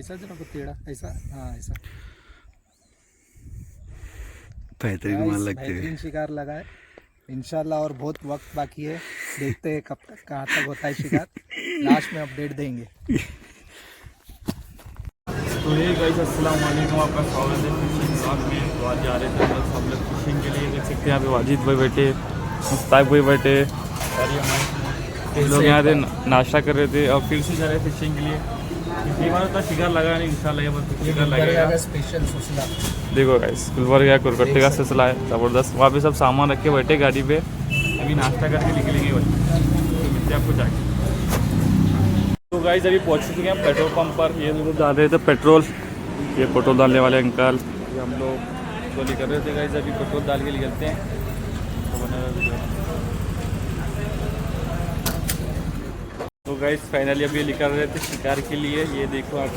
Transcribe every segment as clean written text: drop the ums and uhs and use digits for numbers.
ऐसा जरा को टेढ़ा ऐसा, हाँ ऐसा। बेहतरीन माल लगते हैं। बेहतरीन शिकार लगा है इंशाल्लाह, और बहुत वक्त बाकी है। देखते हैं कब तक कहाँ तक होता है शिकार, लास्ट में अपडेट देंगे। तो ये गाइस अस्सलाम वालेकुम, आपका स्वागत है फिशिंग ब्लॉग में। तो आज जा रहे थे सब लोग फिशिंग के लिए। देख सकते हैं यहाँ पे वाजिद भाई बैठे, मुस्ताक भाई बैठे, और ये लोग यहाँ थे नाश्ता कर रहे थे और फिर से जा रहे हैं फिशिंग के लिए। ये बार उतना शिकार लगा नहीं, इंशाल्लाह ये बार शिकार लगेगा। स्पेशल सिलसिला देखो गाइस गुलबर्गा कुरकट्टे का सिलसिला है ज़बरदस्त। वहाँ पे सब सामान रख के बैठे गाड़ी पे, अभी नाश्ता करके निकलेंगे भाई। तो मिलते हैं आपको जाके। तो गाइस अभी पहुँच चुके हैं पेट्रोल पंप पर। ये लोग डाल रहे थे पेट्रोल, ये पेट्रोल डालने वाले अंकल। ये हम लोग गोली कर रहे थे गाइस, अभी पेट्रोल डाल के निकलते हैं। तो गाइस फाइनली अभी निकल रहे थे शिकार के लिए। ये देखो आप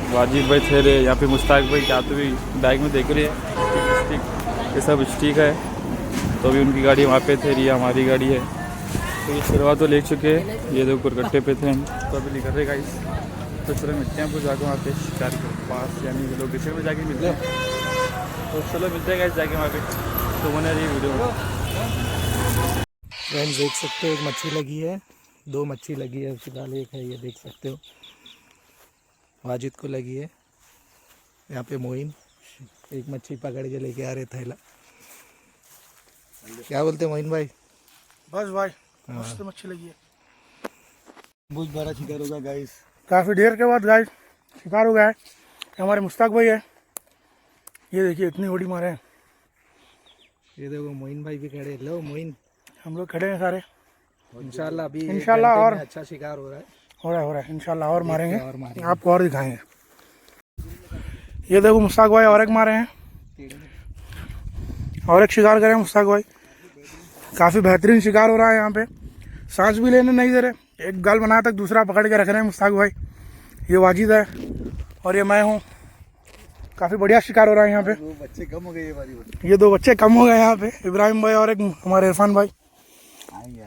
वाजिद भाई थे रहे, यहाँ पे मुश्ताक भाई जाते हुए बैग में देख रहे हैं स्टिक, ये सब स्टिक है। तो अभी उनकी गाड़ी वहाँ पे थे, ये हमारी गाड़ी है। तो ये फिरवा तो ले चुके हैं, ये देखो कुरकट्टे पे थे हम। तो अभी निकल रहे गाइस। तो चलो मिलते हैं आपको जाकर वहाँ पे शिकार के पास, यानी लोकेशन में जाके मिलते हैं। तो चलो मिलते हैं गाइस जाके वहाँ पे। तो बने रही वीडियो में। फ्रेंड्स देख सकते हो एक मच्छी लगी है, दो मच्छी लगी है फिलहाल, एक है ये देख सकते हो। वाजिद को लगी है, यहाँ पे मोइन एक मच्छी पकड़ के लेके आ रहे थैला। क्या बोलते हैं मोइन भाई? बस भाई मस्त मच्छी लगी है, बहुत बड़ा शिकार होगा गाइस। काफ़ी देर के बाद गाइस शिकार हो गया है। हमारे मुश्ताक भाई है, ये देखिए इतनी बड़ी मारे हैं। ये देखो मोइन भाई भी खड़े। लो मोइन, हम लोग खड़े हैं सारे। इंशाल्लाह अभी इंशाल्लाह और अच्छा शिकार हो रहा है। हो रहा है इंशाल्लाह, और मारेंगे, और मारेंगे। आपको और दिखाएंगे। ये देखो मुश्ताक भाई और एक मारे हैं, और एक शिकार करें मुश्ताक भाई। काफ़ी बेहतरीन शिकार हो रहा है यहाँ पे, सांस भी लेने नहीं दे रहे। एक गाल बना तक दूसरा पकड़ के रख रहे हैं मुश्ताक भाई। ये वाजिद है और ये मैं हूँ। काफ़ी बढ़िया शिकार हो रहा है यहाँ पे। दो बच्चे कम हो गए ये बारी। ये दो बच्चे कम हो गए यहाँ पे, इब्राहिम भाई और एक हमारे इरफान भाई। आएंगे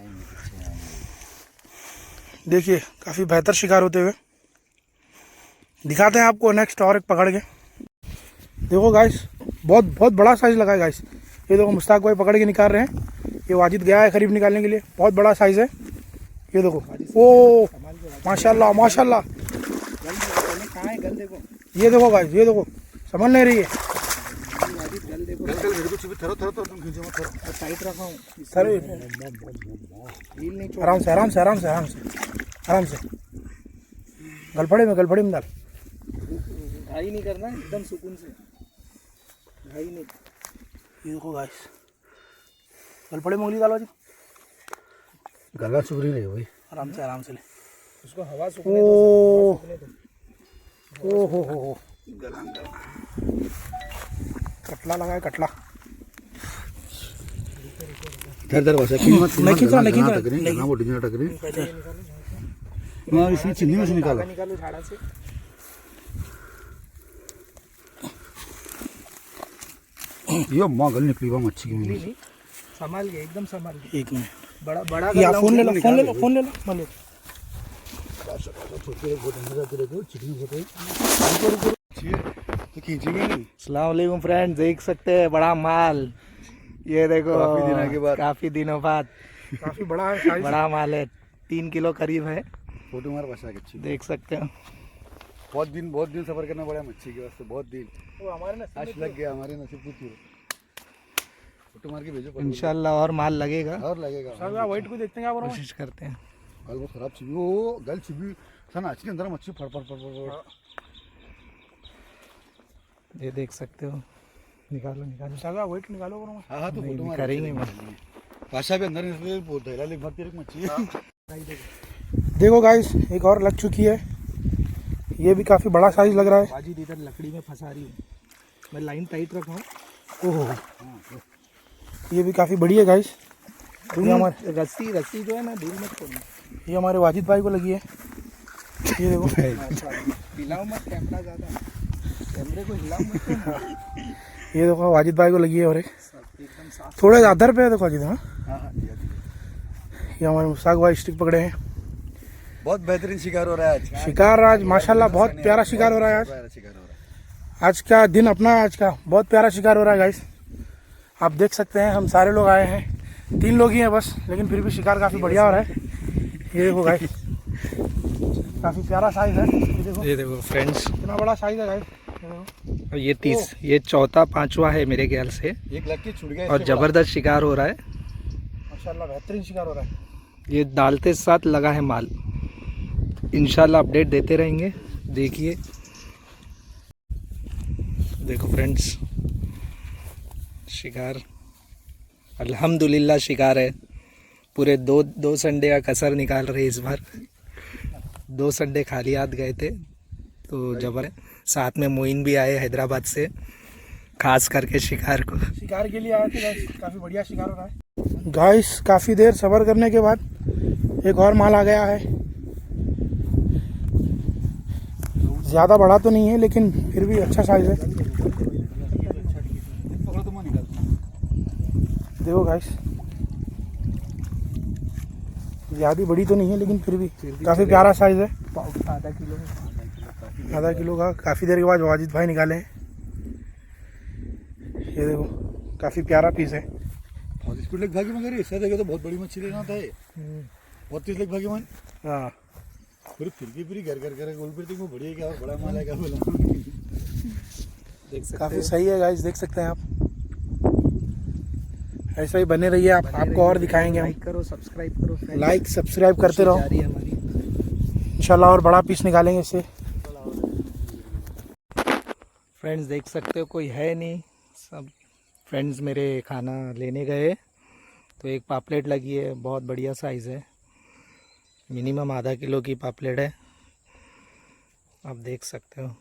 देखिए काफ़ी बेहतर शिकार होते हुए दिखाते हैं आपको नेक्स्ट, और एक पकड़ के। देखो गाइस बहुत बहुत बड़ा साइज़ लगा है गाइस। ये देखो मुश्ताक भाई पकड़ के निकाल रहे हैं। ये वाजिद गया है करीब निकालने के लिए, बहुत बड़ा साइज़ है। ये देखो, ओ माशाल्लाह माशाल्लाह। ये देखो गाइस, ये देखो समझ नहीं रही है। टाइट रखा हूँ, आराम से आराम से आराम से आराम से आराम से, गलफड़े में डाल। घाई नहीं करना, एकदम सुकून से, घाई नहीं। ये देखो गाइस, गलफड़े में उंगली डालो जी, गला चुभ रही है भाई। आराम से ले उसको हवा सुकून दो। ओ हो कटला लगा है, कटला। इधर बस नहीं खींचना टकरी। मैं इसी चिन्नी में से निकाला। निकालो झाड़ा से। ये माँ गल निकली हुआ मच्छी की। नहीं, संभाल के, एकदम संभाल के। एक मिनट, बड़ा बड़ा या फोन ले लो, फोन ले लो मान लो। अस्सलाम वालेकुम फ्रेंड्स, देख सकते हैं बड़ा माल। ये देखो काफी दिनों बाद काफ़ी बड़ा है साइज। बड़ा माल है, 3 किलो करीब है। फोटो मार बचा के देख सकते हो। बहुत दिन सफर करना पड़ा मच्छी के वास्ते, बहुत दिन। वो हमारे नसीब आज लग गया, हमारे नसीब कुछ। फोटो मार के भेजो, इंशाल्लाह और माल लगेगा, और लगेगा। में वाइट को देखते हैं क्या कोशिश करते हैं। गल वो खराब छिपी, वो गल छिपी सन आज के अंदर मच्छी फड़। ये देख सकते हो, निकालो। सागा वेट निकालो ब्रो। हाँ तो फोटो मार करेंगे। पाशा भी अंदर धैला लिख भरती एक मच्छी। देखो गाइस एक और लग चुकी है, ये भी काफ़ी बड़ा साइज लग रहा है। बाजी इधर लकड़ी में फंसा रही हूँ मैं, लाइन टाइट रखा हूँ। ओहो, ये भी काफ़ी बड़ी है गाइस। ये हमारे रस्सी जो है ना, ढील मत छोड़ना। ये हमारे वाजिद भाई को लगी है। ये देखो हिलाओ मत कैमरा ज़्यादा, कैमरे को हिलाओ मत। ये देखो वाजिद भाई को लगी है, और एक एकदम साफ। थोड़े अदर पे है देखो वाजिद। हाँ हाँ ये हमारे मुश्ताक भाई स्टिक पकड़े हैं। बहुत बेहतरीन शिकार हो रहा है आज। शिकार आज माशाल्लाह बहुत प्यारा शिकार हो रहा है आज। प्यारा शिकार हो रहा है। आज का दिन अपना है, आज का बहुत प्यारा शिकार हो रहा है गाइस। आप देख सकते हैं हम सारे लोग आए हैं, 3 लोग ही हैं बस, लेकिन फिर भी शिकार काफ़ी बढ़िया हो रहा है। ये देखो गाइस, काफ़ी प्यारा साइज है। ये देखो फ्रेंड्स, कितना बड़ा साइज है गाइस। और ये चौथा 5वां है मेरे ख्याल से, एक लड़की छूट गया और ज़बरदस्त शिकार हो रहा है। माशाल्लाह बेहतरीन शिकार हो रहा है। ये डालते साथ लगा है माल। इंशाल्लाह अपडेट देते रहेंगे। देखिए, देखो फ्रेंड्स, शिकार अल्हम्दुलिल्लाह शिकार है। पूरे दो संडे का कसर निकाल रहे इस बार। 2 संडे खाली हाथ गए थे, तो जबर है। साथ में मोइन भी आए हैदराबाद से, खास करके शिकार के लिए आए थे गाइस। काफ़ी बढ़िया शिकार हो रहा है गाइस। काफ़ी देर सब्र करने के बाद एक और माल आ गया है। ज़्यादा बड़ा तो नहीं है, लेकिन फिर भी अच्छा साइज है। देखो गाइस, ज़्यादा बड़ी तो नहीं है, लेकिन फिर भी काफ़ी प्यारा साइज है। आधा किलो का काफ़ी देर के बाद वाजिद भाई निकाले हैं। ये देखो, काफ़ी प्यारा पीस है। 35 लाख भागी मगर ऐसा देखे तो बहुत बड़ी मछली लेना था। 32 लाख भागी मन। हाँ, फिर घर गोल फिर तो बढ़िया क्या और बड़ा माल है क्या बोला। देख सकते काफ़ी सही है गाइस, देख सकते हैं आप। ऐसा ही बने रहिए, आपको और दिखाएंगे हम। लाइक करो, सब्सक्राइब करो फ्रेंड्स। लाइक सब्सक्राइब करते रहो, जारी है हमारी। इंशाल्लाह और बड़ा पीस निकालेंगे इससे। फ्रेंड्स देख सकते हो कोई है नहीं, सब फ्रेंड्स मेरे खाना लेने गए। तो एक पापलेट लगी है, बहुत बढ़िया साइज़ है, मिनिमम आधा किलो की पापलेट है। आप देख सकते हो,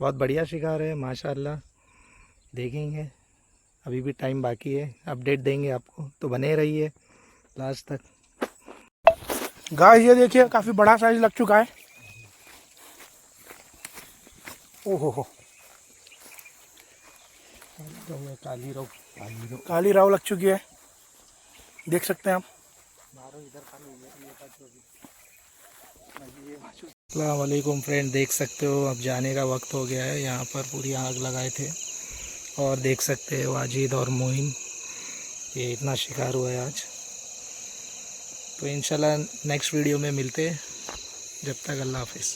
बहुत बढ़िया शिकार है माशाल्लाह। देखेंगे, अभी भी टाइम बाकी है, अपडेट देंगे आपको, तो बने रहिए लास्ट तक। गाइस ये देखिए, काफ़ी बड़ा साइज लग चुका है। ओहो हो, काली राव लग चुकी है, देख सकते हैं आप। अस्सलाम वालेकुम फ्रेंड, देख सकते हो अब जाने का वक्त हो गया है। यहाँ पर पूरी आग लगाए थे, और देख सकते हो वाजिद और मोइन, ये इतना शिकार हुआ है आज। तो इंशाल्लाह नेक्स्ट वीडियो में मिलते हैं, जब तक अल्लाह हाफिज़।